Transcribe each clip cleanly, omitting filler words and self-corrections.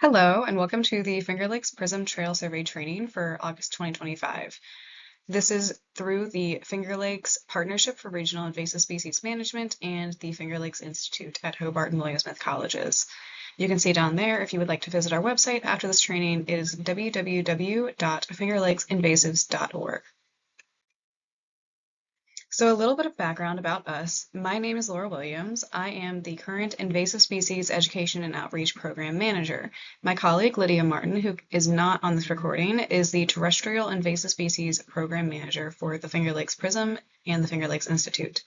Hello, and welcome to the Finger Lakes PRISM Trail Survey training for August 2025. This is through the Finger Lakes Partnership for Regional Invasive Species Management and the Finger Lakes Institute at Hobart and William Smith Colleges. You can see down there if you would like to visit our website after this training. It is www.fingerlakesinvasives.org. So a little bit of background about us. My name is Laura Williams. I am the current Invasive Species Education and Outreach Program Manager. My colleague Lydia Martin, who is not on this recording, is the Terrestrial Invasive Species Program Manager for the Finger Lakes PRISM and the Finger Lakes Institute.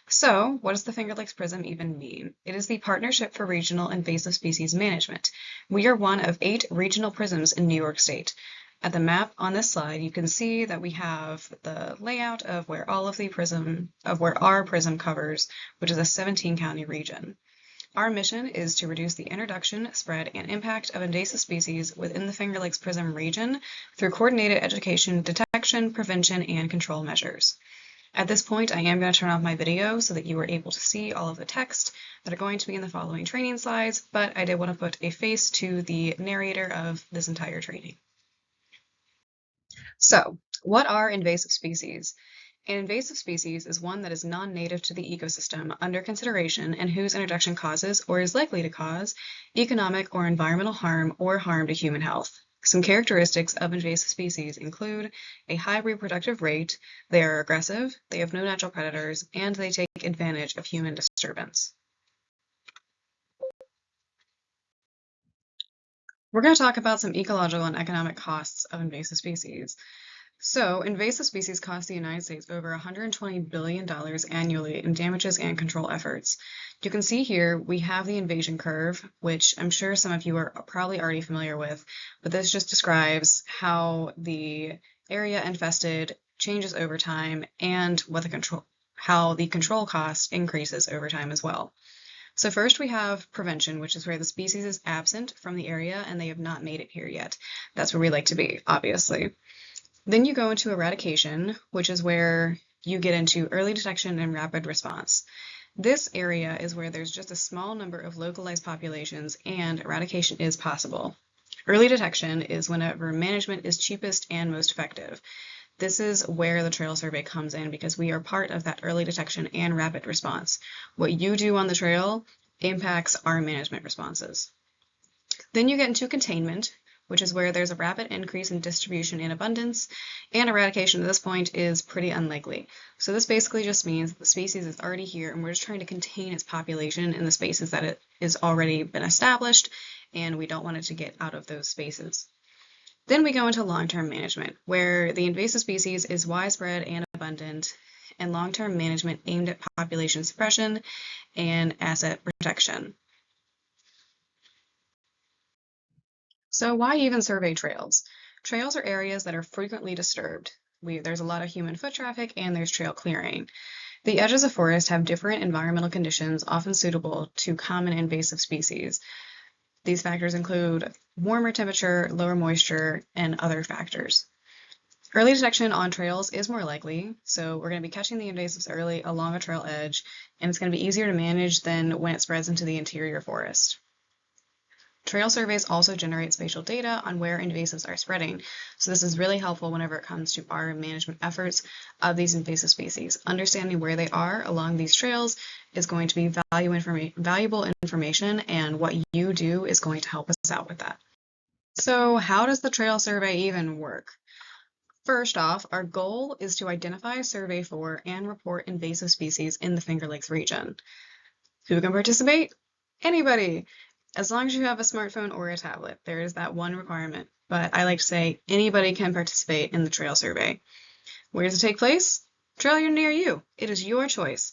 So what does the Finger Lakes PRISM even mean? It is the Partnership for Regional Invasive Species Management. We are one of 8 regional PRISMs in New York State. At the map on this slide, you can see that we have the layout of where all of the where our PRISM covers, which is a 17-county region. Our mission is to reduce the introduction, spread, and impact of invasive species within the Finger Lakes PRISM region through coordinated education, detection, prevention, and control measures. At this point, I am going to turn off my video so that you are able to see all of the text that are going to be in the following training slides, but I did want to put a face to the narrator of this entire training. So, what are invasive species? An invasive species is one that is non-native to the ecosystem under consideration and whose introduction causes or is likely to cause economic or environmental harm or harm to human health. Some characteristics of invasive species include a high reproductive rate, they are aggressive, they have no natural predators, and they take advantage of human disturbance. We're going to talk about some ecological and economic costs of invasive species. So, invasive species cost the United States over $120 billion annually in damages and control efforts. You can see here we have the invasion curve, which I'm sure some of you are probably already familiar with, but this just describes how the area infested changes over time and how the control cost increases over time as well. So first we have prevention, which is where the species is absent from the area and they have not made it here yet. That's where we like to be, obviously. Then you go into eradication, which is where you get into early detection and rapid response. This area is where there's just a small number of localized populations and eradication is possible. Early detection is whenever management is cheapest and most effective. This is where the trail survey comes in because we are part of that early detection and rapid response. What you do on the trail impacts our management responses. Then you get into containment, which is where there's a rapid increase in distribution and abundance, and eradication at this point is pretty unlikely. So this basically just means that the species is already here and we're just trying to contain its population in the spaces that it is already been established, and we don't want it to get out of those spaces. Then we go into long-term management, where the invasive species is widespread and abundant, and long-term management aimed at population suppression and asset protection. So why even survey trails? Trails are areas that are frequently disturbed. There's a lot of human foot traffic and there's trail clearing. The edges of forest have different environmental conditions often suitable to common invasive species. These factors include warmer temperature, lower moisture, and other factors. Early detection on trails is more likely, so we're going to be catching the invasives early along a trail edge, and it's going to be easier to manage than when it spreads into the interior forest. Trail surveys also generate spatial data on where invasives are spreading, so this is really helpful whenever it comes to our management efforts of these invasive species. Understanding where they are along these trails is going to be valuable information, and what you do is going to help us out with that. So how does the trail survey even work? First off, our goal is to identify, survey for, and report invasive species in the Finger Lakes region. Who can participate? Anybody! As long as you have a smartphone or a tablet, there is that one requirement, but I like to say anybody can participate in the trail survey. Where does it take place? Trail near you. It is your choice.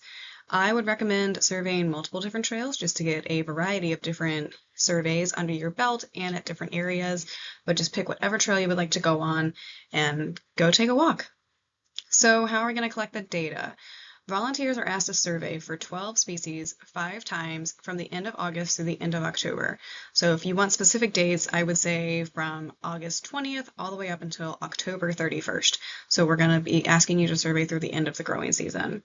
I would recommend surveying multiple different trails just to get a variety of different surveys under your belt and at different areas, but just pick whatever trail you would like to go on and go take a walk. So how are we going to collect the data? Volunteers are asked to survey for 12 species 5 times from the end of August through the end of October. So if you want specific dates, I would say from August 20th all the way up until October 31st. So we're going to be asking you to survey through the end of the growing season.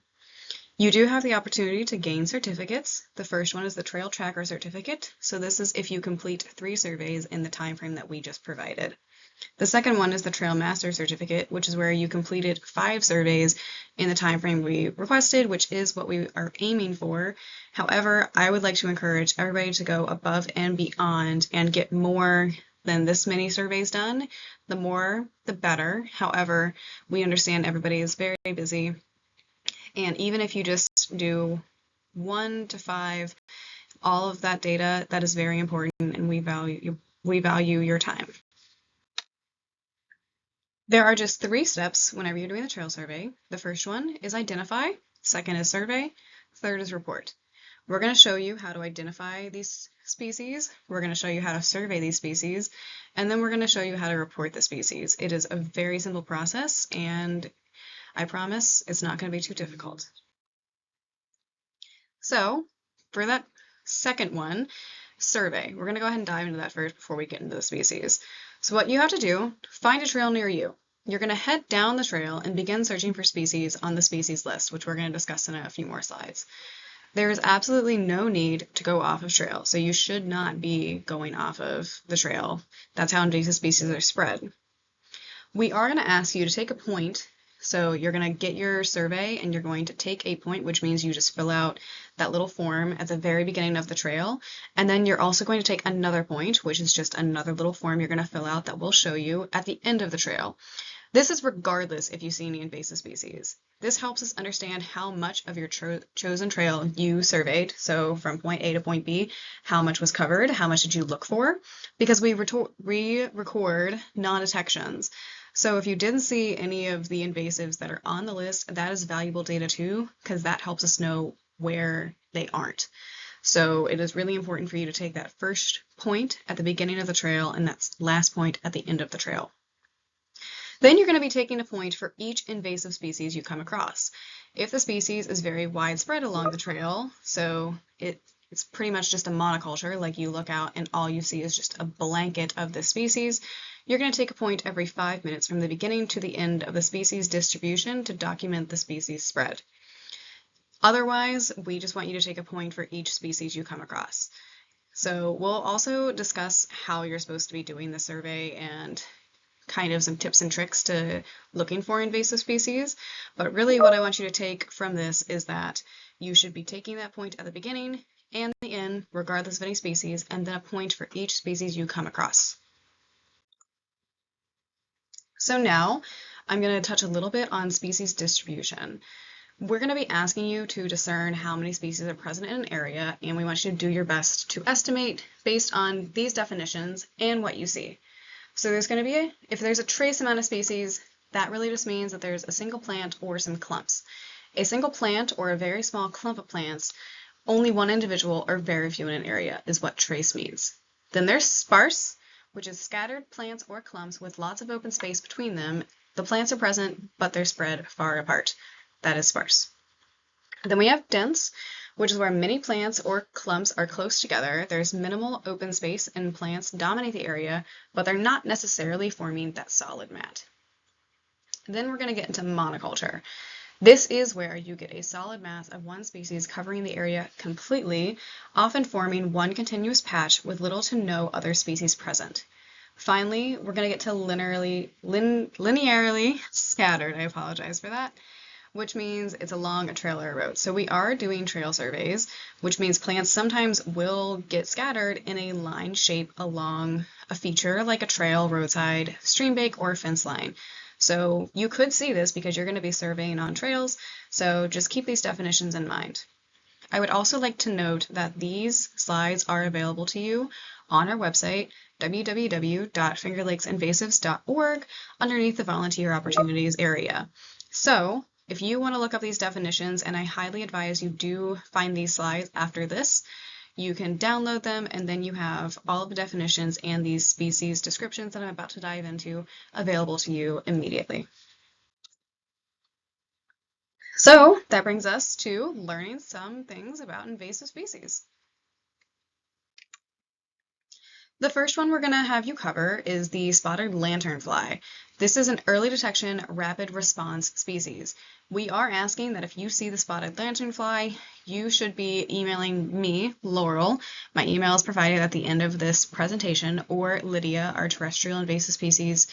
You do have the opportunity to gain certificates. The first one is the Trail Tracker Certificate. So this is if you complete 3 surveys in the time frame that we just provided. The second one is the Trail Master Certificate, which is where you completed 5 surveys in the time frame we requested, which is what we are aiming for. However, I would like to encourage everybody to go above and beyond and get more than this many surveys done. The more, the better. However, we understand everybody is very busy. And even if you just do 1 to 5, all of that data, that is very important, and we value your time. There are just 3 steps whenever you're doing the trail survey. The first one is identify, second is survey, third is report. We're going to show you how to identify these species, we're going to show you how to survey these species, and then we're going to show you how to report the species. It is a very simple process, and I promise it's not going to be too difficult. So for that second one, survey, we're going to go ahead and dive into that first before we get into the species. So what you have to do, find a trail near you. You're going to head down the trail and begin searching for species on the species list, which we're going to discuss in a few more slides. There is absolutely no need to go off of trail, so you should not be going off of the trail. That's how invasive species are spread. We are going to ask you to take a point. So you're going to get your survey and you're going to take a point, which means you just fill out that little form at the very beginning of the trail. And then you're also going to take another point, which is just another little form you're going to fill out that we'll show you at the end of the trail. This is regardless if you see any invasive species. This helps us understand how much of your chosen trail you surveyed. So from point A to point B, how much was covered, how much did you look for? Because we record non-detections. So if you didn't see any of the invasives that are on the list, that is valuable data too, because that helps us know where they aren't. So it is really important for you to take that first point at the beginning of the trail and that last point at the end of the trail. Then you're going to be taking a point for each invasive species you come across. If the species is very widespread along the trail, so it's pretty much just a monoculture, like you look out and all you see is just a blanket of the species, you're going to take a point every 5 minutes from the beginning to the end of the species distribution to document the species spread. Otherwise, we just want you to take a point for each species you come across. So we'll also discuss how you're supposed to be doing the survey and kind of some tips and tricks to looking for invasive species. But really what I want you to take from this is that you should be taking that point at the beginning and the end, regardless of any species, and then a point for each species you come across. So now I'm going to touch a little bit on species distribution. We're going to be asking you to discern how many species are present in an area, and we want you to do your best to estimate based on these definitions and what you see. So there's going to be, if there's a trace amount of species, that really just means that there's a single plant or some clumps. A single plant or a very small clump of plants, only one individual or very few in an area is what trace means. Then there's sparse, which is scattered plants or clumps with lots of open space between them. The plants are present, but they're spread far apart. That is sparse. Then we have dense, which is where many plants or clumps are close together. There's minimal open space and plants dominate the area, but they're not necessarily forming that solid mat. Then we're going to get into monoculture. This is where you get a solid mass of one species covering the area completely, often forming one continuous patch with little to no other species present. Finally, we're going to get to linearly scattered. I apologize for that, which means it's along a trail or a road. So we are doing trail surveys, which means plants sometimes will get scattered in a line shape along a feature like a trail, roadside, stream bank, or fence line. So you could see this because you're going to be surveying on trails, so just keep these definitions in mind. I would also like to note that these slides are available to you on our website, www.fingerlakesinvasives.org, underneath the Volunteer Opportunities area. So if you want to look up these definitions, and I highly advise you do find these slides after this, you can download them, and then you have all of the definitions and these species descriptions that I'm about to dive into available to you immediately. So that brings us to learning some things about invasive species. The first one we're going to have you cover is the spotted lanternfly. This is an early detection rapid response species. We are asking that if you see the spotted lanternfly, you should be emailing me, Laurel. My email is provided at the end of this presentation, or Lydia, our terrestrial invasive species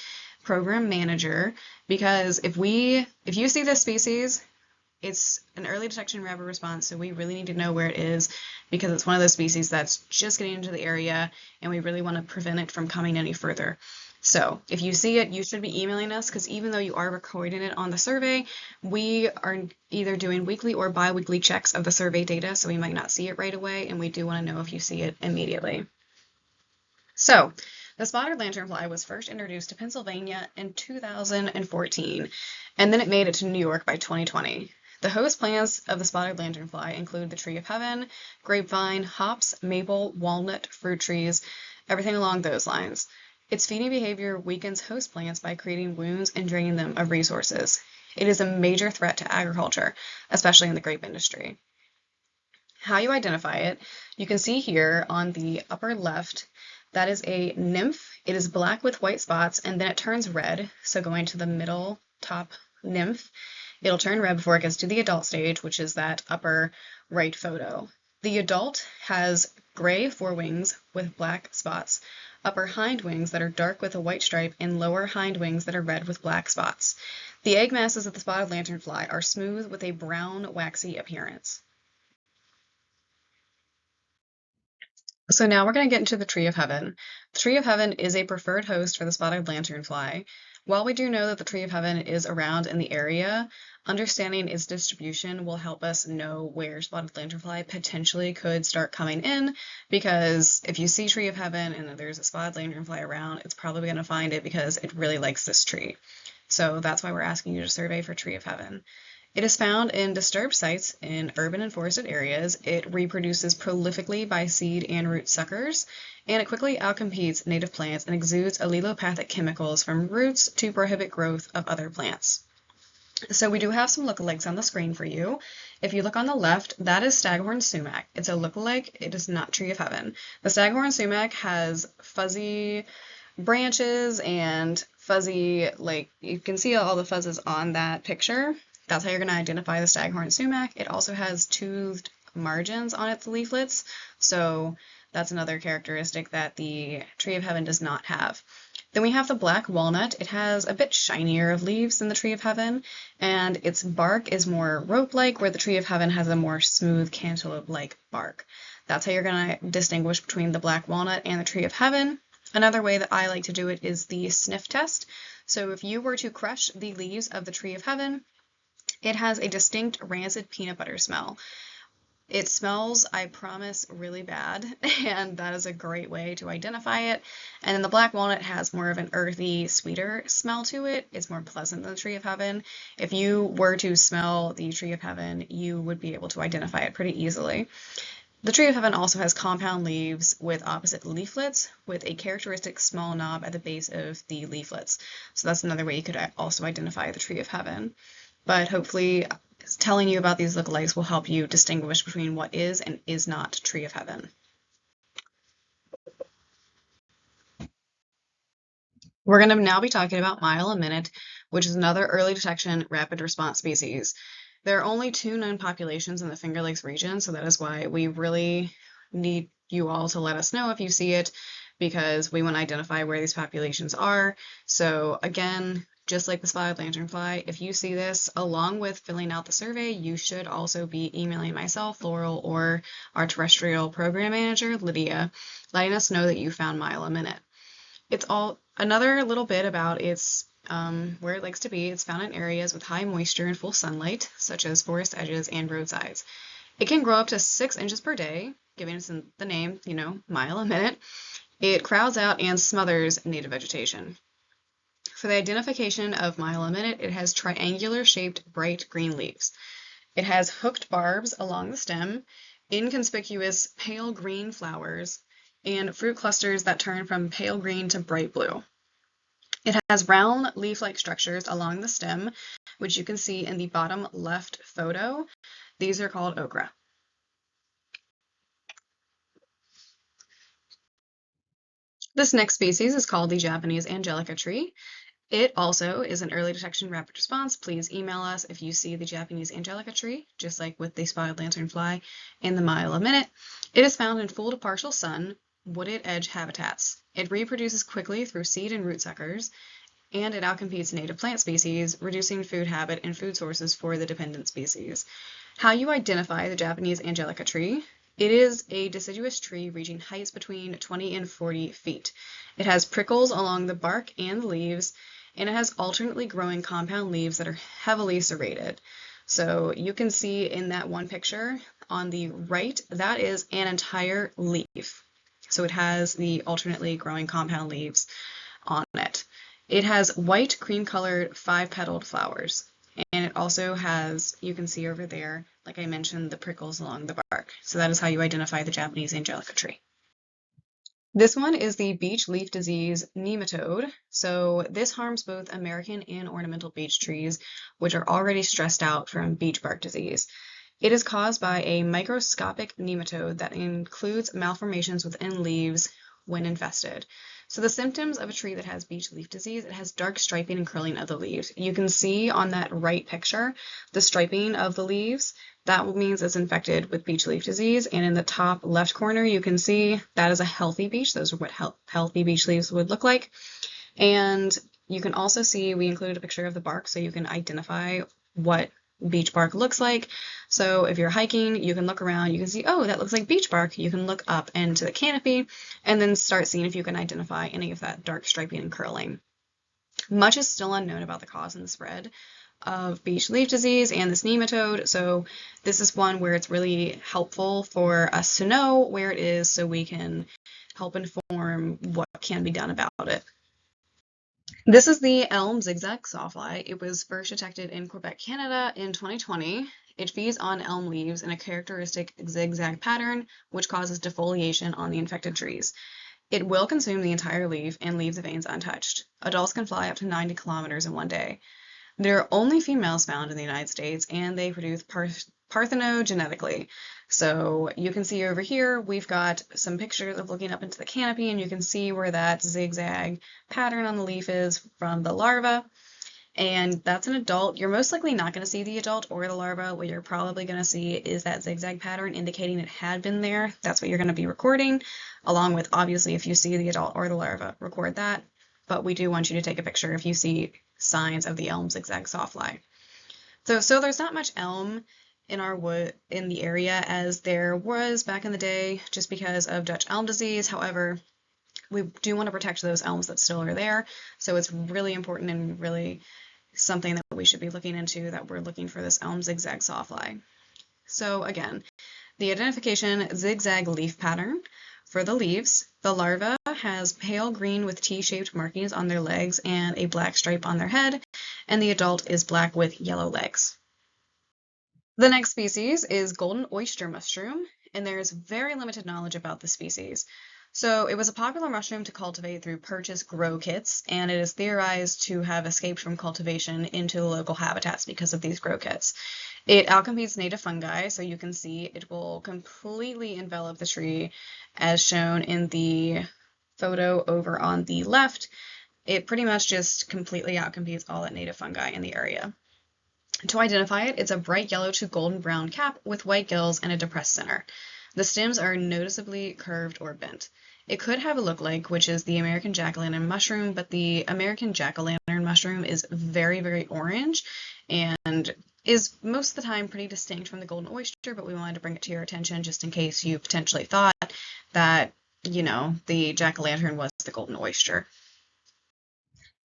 program manager, because if you see this species, it's an early detection rapid response, so we really need to know where it is because it's one of those species that's just getting into the area and we really want to prevent it from coming any further. So if you see it, you should be emailing us because even though you are recording it on the survey, we are either doing weekly or bi-weekly checks of the survey data, so we might not see it right away, and we do want to know if you see it immediately. So the spotted lanternfly was first introduced to Pennsylvania in 2014, and then it made it to New York by 2020. The host plants of the spotted lanternfly include the tree of heaven, grapevine, hops, maple, walnut, fruit trees, everything along those lines. Its feeding behavior weakens host plants by creating wounds and draining them of resources. It is a major threat to agriculture, especially in the grape industry. How you identify it, you can see here on the upper left, that is a nymph. It is black with white spots, and then it turns red. So going to the middle top nymph, it'll turn red before it gets to the adult stage, which is that upper right photo. The adult has gray forewings with black spots, upper hind wings that are dark with a white stripe, and lower hind wings that are red with black spots. The egg masses of the spotted lanternfly are smooth with a brown, waxy appearance. So now we're going to get into the tree of heaven. The tree of heaven is a preferred host for the spotted lanternfly. While we do know that the tree of heaven is around in the area, understanding its distribution will help us know where spotted lanternfly potentially could start coming in, because if you see tree of heaven and there's a spotted lanternfly around, it's probably going to find it because it really likes this tree. So that's why we're asking you to survey for tree of heaven. It is found in disturbed sites in urban and forested areas. It reproduces prolifically by seed and root suckers, and it quickly outcompetes native plants and exudes allelopathic chemicals from roots to prohibit growth of other plants. So we do have some lookalikes on the screen for you. If you look on the left, that is staghorn sumac. It's a lookalike. It is not tree of heaven. The staghorn sumac has fuzzy branches and fuzzy, like you can see all the fuzzes on that picture. That's how you're going to identify the staghorn sumac. It also has toothed margins on its leaflets, so that's another characteristic that the tree of heaven does not have. Then we have the black walnut. It has a bit shinier leaves than the tree of heaven, and its bark is more rope-like, where the tree of heaven has a more smooth cantaloupe-like bark. That's how you're going to distinguish between the black walnut and the tree of heaven. Another way that I like to do it is the sniff test. So if you were to crush the leaves of the tree of heaven, it has a distinct rancid peanut butter smell. It smells, I promise, really bad, and that is a great way to identify it. And then the black walnut has more of an earthy, sweeter smell to it. It's more pleasant than the tree of heaven. If you were to smell the tree of heaven, you would be able to identify it pretty easily. The tree of heaven also has compound leaves with opposite leaflets with a characteristic small knob at the base of the leaflets. So that's another way you could also identify the tree of heaven. But hopefully telling you about these lookalikes will help you distinguish between what is and is not tree of heaven. We're going to now be talking about mile a minute, which is another early detection rapid response species. There are only 2 known populations in the Finger Lakes region, so that is why we really need you all to let us know if you see it, because we want to identify where these populations are. So again, just like the spotted lanternfly, if you see this, along with filling out the survey, you should also be emailing myself, Laurel, or our terrestrial program manager, Lydia, letting us know that you found mile a minute. It's all another little bit about its where it likes to be. It's found in areas with high moisture and full sunlight, such as forest edges and roadsides. It can grow up to 6 inches per day, giving us the name, mile a minute. It crowds out and smothers native vegetation. For the identification of mile a minute, it has triangular shaped bright green leaves. It has hooked barbs along the stem, inconspicuous pale green flowers, and fruit clusters that turn from pale green to bright blue. It has round leaf-like structures along the stem, which you can see in the bottom left photo. These are called okra. This next species is called the Japanese Angelica tree. It also is an early detection rapid response. Please email us if you see the Japanese Angelica tree, just like with the spotted lanternfly in the mile a minute. It is found in full to partial sun, wooded edge habitats. It reproduces quickly through seed and root suckers, and it outcompetes native plant species, reducing food habit and food sources for the dependent species. How you identify the Japanese Angelica tree? It is a deciduous tree reaching heights between 20 and 40 feet. It has prickles along the bark and the leaves, and it has alternately growing compound leaves that are heavily serrated. So you can see in that one picture on the right, that is an entire leaf. So it has the alternately growing compound leaves on it. It has white cream-colored 5-petaled flowers. And it also has, you can see over there, like I mentioned, the prickles along the bark. So that is how you identify the Japanese Angelica tree. This one is the beech leaf disease nematode. So this harms both American and ornamental beech trees, which are already stressed out from beech bark disease. It is caused by a microscopic nematode that includes malformations within leaves when infested. So the symptoms of a tree that has beech leaf disease, it has dark striping and curling of the leaves. You can see on that right picture the striping of the leaves. That means it's infected with beech leaf disease. And in the top left corner, you can see that is a healthy beech. Those are what healthy beech leaves would look like. And you can also see we included a picture of the bark so you can identify what beech bark looks like. So if you're hiking, you can look around, you can see, oh, that looks like beech bark. You can look up into the canopy and then start seeing if you can identify any of that dark striping and curling. Much is still unknown about the cause and the spread of beech leaf disease and this nematode. So this is one where it's really helpful for us to know where it is so we can help inform what can be done about it. This is the elm zigzag sawfly. It was first detected in Quebec, Canada in 2020. It feeds on elm leaves in a characteristic zigzag pattern, which causes defoliation on the infected trees. It will consume the entire leaf and leave the veins untouched. Adults can fly up to 90 kilometers in one day. There are only females found in the United States, and they produce parthenogenetically. So you can see over here, we've got some pictures of looking up into the canopy, and you can see where that zigzag pattern on the leaf is from the larva. And that's an adult. You're most likely not going to see the adult or the larva. What you're probably going to see is that zigzag pattern indicating it had been there. That's what you're going to be recording, along with, obviously, if you see the adult or the larva, record that. But we do want you to take a picture if you see signs of the elm zigzag sawfly. So there's not much elm in our wood in the area as there was back in the day just because of Dutch elm disease. However, we do want to protect those elms that still are there. So it's really important and really something that we should be looking into, that we're looking for this elm zigzag sawfly. So again, the identification zigzag leaf pattern. For the leaves, the larva has pale green with T-shaped markings on their legs and a black stripe on their head, and the adult is black with yellow legs. The next species is golden oyster mushroom, and there is very limited knowledge about the species. So it was a popular mushroom to cultivate through purchase grow kits, and it is theorized to have escaped from cultivation into the local habitats because of these grow kits. It outcompetes native fungi, so you can see it will completely envelop the tree as shown in the photo over on the left. It pretty much just completely outcompetes all that native fungi in the area. To identify it, it's a bright yellow to golden brown cap with white gills and a depressed center. The stems are noticeably curved or bent. It could have a look-alike, which is the American jack-o'-lantern mushroom, but the American jack-o'-lantern mushroom is very, very orange and is most of the time pretty distinct from the golden oyster, but we wanted to bring it to your attention just in case you potentially thought that, you know, the jack-o'-lantern was the golden oyster.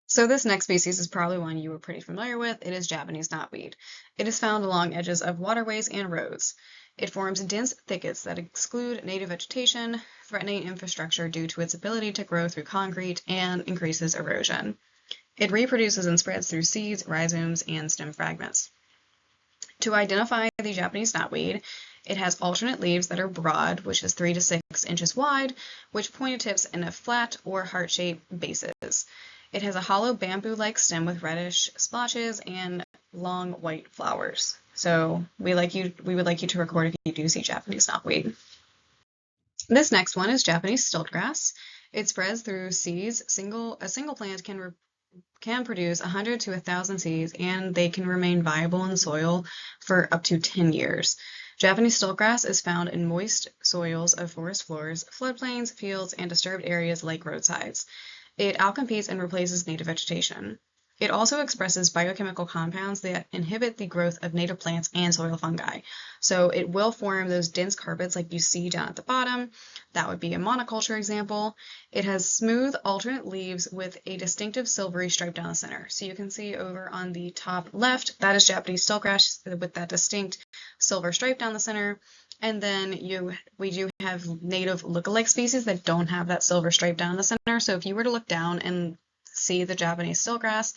So this next species is probably one you were pretty familiar with. It is Japanese knotweed. It is found along edges of waterways and roads. It forms dense thickets that exclude native vegetation, threatening infrastructure due to its ability to grow through concrete and increases erosion. It reproduces and spreads through seeds, rhizomes, and stem fragments. To identify the Japanese knotweed, it has alternate leaves that are broad, which is 3 to 6 inches wide, with pointed tips and a flat or heart-shaped bases. It has a hollow bamboo-like stem with reddish splotches and long white flowers. So we would like you to record if you do see Japanese knotweed. This next one is Japanese stiltgrass. It spreads through seeds. A single plant can produce 100 to 1,000 seeds, and they can remain viable in soil for up to 10 years. Japanese stiltgrass is found in moist soils of forest floors, floodplains, fields, and disturbed areas like roadsides. It outcompetes and replaces native vegetation. It also expresses biochemical compounds that inhibit the growth of native plants and soil fungi. So it will form those dense carpets like you see down at the bottom. That would be a monoculture example. It has smooth, alternate leaves with a distinctive silvery stripe down the center. So you can see over on the top left, that is Japanese stiltgrass with that distinct silver stripe down the center. And then we do have native lookalike species that don't have that silver stripe down the center. So if you were to look down and see the Japanese stiltgrass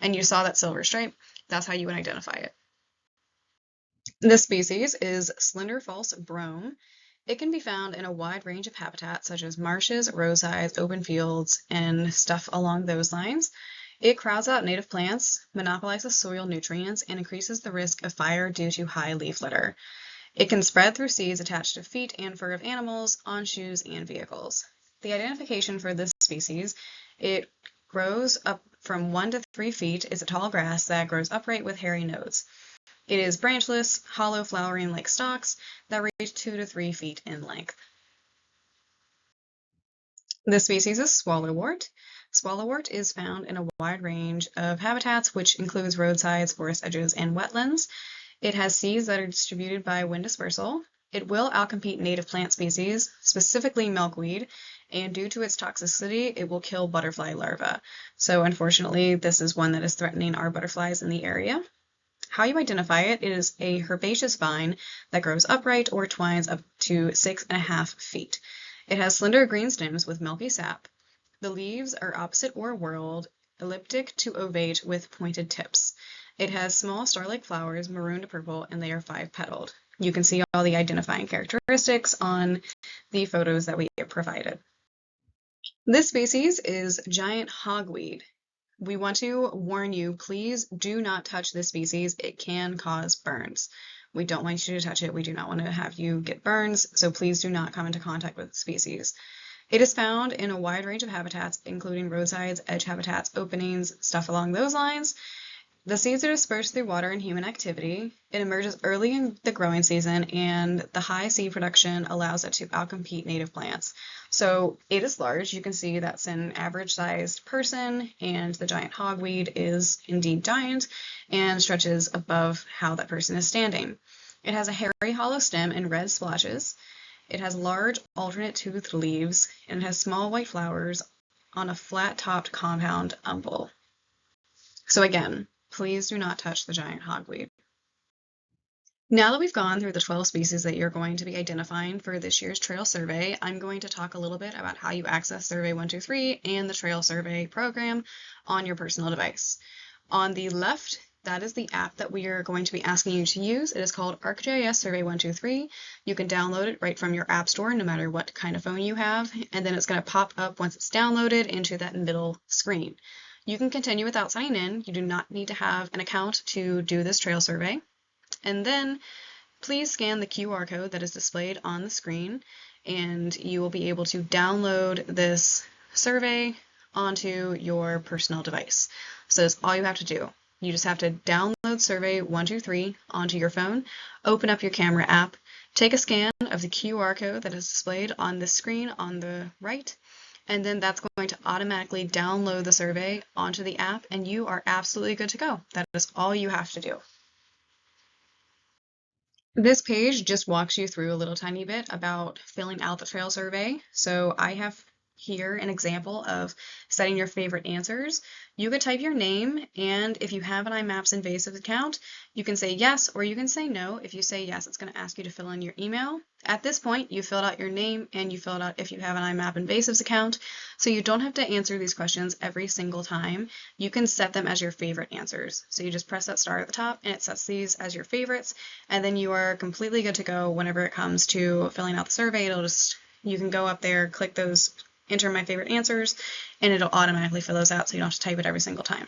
and you saw that silver stripe, that's how you would identify it. This species is slender false brome. It can be found in a wide range of habitats such as marshes, roadsides, open fields, and stuff along those lines. It crowds out native plants, monopolizes soil nutrients, and increases the risk of fire due to high leaf litter. It can spread through seeds attached to feet and fur of animals, on shoes, and vehicles. The identification for this species, it grows up from 1 to 3 feet, is a tall grass that grows upright with hairy nodes. It is branchless, hollow flowering like stalks that reach 2 to 3 feet in length. This species is swallowwort. Swallowwort is found in a wide range of habitats, which includes roadsides, forest edges, and wetlands. It has seeds that are distributed by wind dispersal. It will outcompete native plant species, specifically milkweed, and due to its toxicity, it will kill butterfly larvae. So unfortunately, this is one that is threatening our butterflies in the area. How you identify it is a herbaceous vine that grows upright or twines up to 6.5 feet. It has slender green stems with milky sap. The leaves are opposite or whorled, elliptic to ovate with pointed tips. It has small star-like flowers, maroon to purple, and they are 5-petaled. You can see all the identifying characteristics on the photos that we have provided. This species is giant hogweed. We want to warn you, please do not touch this species. It can cause burns. We don't want you to touch it. We do not want to have you get burns, so please do not come into contact with the species. It is found in a wide range of habitats, including roadsides, edge habitats, openings, stuff along those lines. The seeds are dispersed through water and human activity. It emerges early in the growing season, and the high seed production allows it to outcompete native plants. So it is large. You can see that's an average-sized person, and the giant hogweed is indeed giant and stretches above how that person is standing. It has a hairy hollow stem and red splotches. It has large alternate toothed leaves, and it has small white flowers on a flat-topped compound umbel. So again, please do not touch the giant hogweed. Now that we've gone through the 12 species that you're going to be identifying for this year's trail survey, I'm going to talk a little bit about how you access Survey 123 and the Trail Survey program on your personal device. On the left, that is the app that we are going to be asking you to use. It is called ArcGIS Survey 123. You can download it right from your app store, no matter what kind of phone you have, and then it's going to pop up once it's downloaded into that middle screen. You can continue without signing in. You do not need to have an account to do this trail survey. And then please scan the QR code that is displayed on the screen, and you will be able to download this survey onto your personal device. So that's all you have to do. You just have to download Survey 123 onto your phone, open up your camera app, take a scan of the QR code that is displayed on the screen on the right, and then that's going to automatically download the survey onto the app, and you are absolutely good to go. That is all you have to do. This page just walks you through a little tiny bit about filling out the trail survey. So I have here an example of setting your favorite answers. You could type your name, and if you have an iMaps Invasive account, you can say yes or you can say no. If you say yes, it's going to ask you to fill in your email. At this point, you filled out your name and you filled out if you have an iMap Invasives account, so you don't have to answer these questions every single time. You can set them as your favorite answers. So you just press that star at the top and it sets these as your favorites, and then you are completely good to go whenever it comes to filling out the survey. You can go up there, click those, enter my favorite answers, and it'll automatically fill those out so you don't have to type it every single time.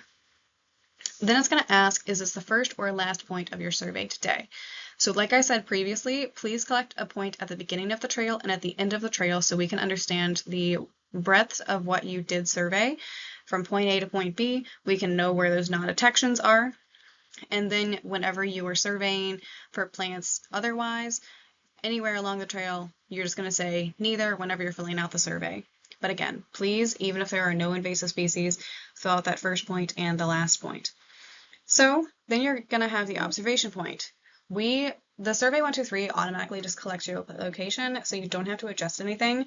Then it's going to ask, is this the first or last point of your survey today? So like I said previously, please collect a point at the beginning of the trail and at the end of the trail so we can understand the breadth of what you did survey from point A to point B. We can know where those non-detections are. And then whenever you are surveying for plants otherwise, anywhere along the trail, you're just going to say neither whenever you're filling out the survey. But again, please, even if there are no invasive species, fill out that first point and the last point. So then you're going to have the observation point. The survey 123 automatically just collects your location, so you don't have to adjust anything,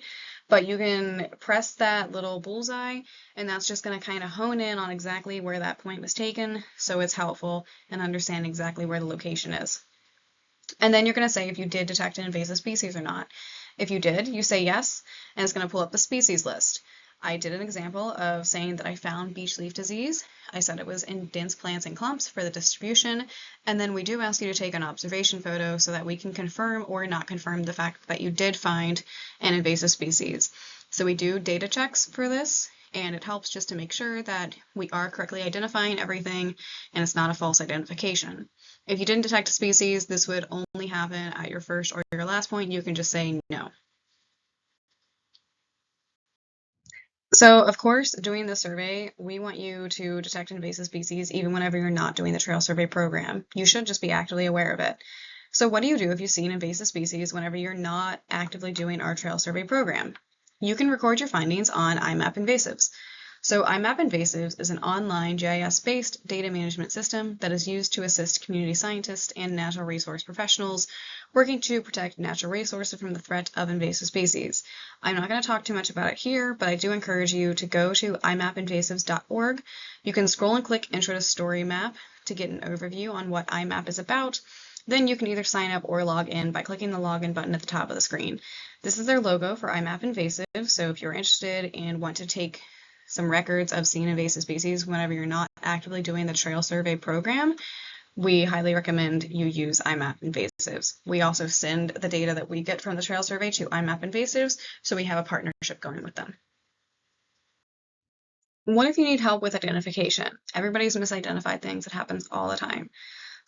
but you can press that little bullseye, and that's just going to kind of hone in on exactly where that point was taken, so it's helpful in understanding exactly where the location is. And then you're going to say if you did detect an invasive species or not. If you did, you say yes, and it's going to pull up the species list. I did an example of saying that I found beech leaf disease. I said it was in dense plants and clumps for the distribution, and then we do ask you to take an observation photo so that we can confirm or not confirm the fact that you did find an invasive species. So we do data checks for this, and it helps just to make sure that we are correctly identifying everything and it's not a false identification. If you didn't detect a species, this would only happen at your first or your last point. You can just say no. So, of course, doing the survey, we want you to detect invasive species even whenever you're not doing the trail survey program. You should just be actively aware of it. So what do you do if you see an invasive species whenever you're not actively doing our trail survey program? You can record your findings on IMAP Invasives. So IMAP Invasives is an online GIS-based data management system that is used to assist community scientists and natural resource professionals working to protect natural resources from the threat of invasive species. I'm not going to talk too much about it here, but I do encourage you to go to imapinvasives.org. You can scroll and click Intro to Story Map to get an overview on what IMAP is about. Then you can either sign up or log in by clicking the login button at the top of the screen. This is their logo for IMAP Invasive, so if you're interested and want to take some records of seeing invasive species whenever you're not actively doing the trail survey program, we highly recommend you use IMAP Invasives. We also send the data that we get from the trail survey to IMAP Invasives, so we have a partnership going with them. What if you need help with identification? Everybody's misidentified things. It happens all the time.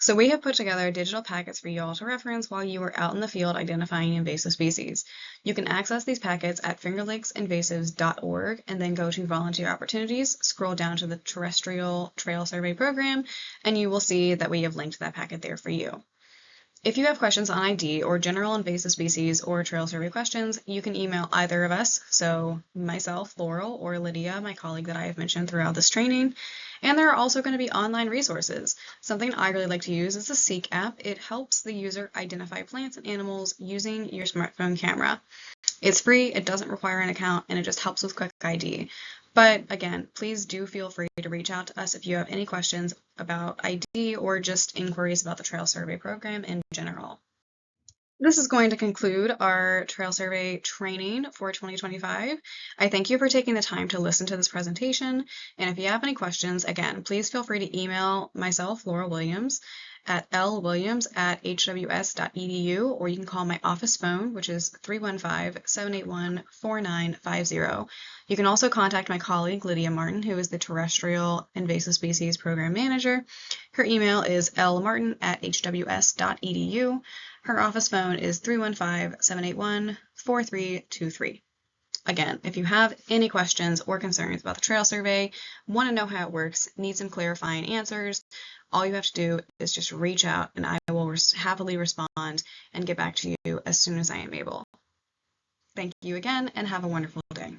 So we have put together digital packets for you all to reference while you are out in the field identifying invasive species. You can access these packets at fingerlicksinvasives.org and then go to Volunteer Opportunities, scroll down to the Terrestrial Trail Survey Program, and you will see that we have linked that packet there for you. If you have questions on ID or general invasive species or trail survey questions, you can email either of us, so myself, Laurel, or Lydia, my colleague that I have mentioned throughout this training. And there are also going to be online resources. Something I really like to use is the Seek app. It helps the user identify plants and animals using your smartphone camera. It's free, it doesn't require an account, and it just helps with quick ID. But again, please do feel free to reach out to us if you have any questions about ID or just inquiries about the trail survey program in general. This is going to conclude our trail survey training for 2025. I thank you for taking the time to listen to this presentation. And if you have any questions, again, please feel free to email myself, Laura Williams, at lwilliams@hws.edu, or you can call my office phone, which is 315-781-4950. You can also contact my colleague, Lydia Martin, who is the Terrestrial Invasive Species Program Manager. Her email is lmartin@hws.edu. Her office phone is 315-781-4323. Again, if you have any questions or concerns about the trail survey, want to know how it works, need some clarifying answers, all you have to do is just reach out and I will happily respond and get back to you as soon as I am able. Thank you again and have a wonderful day.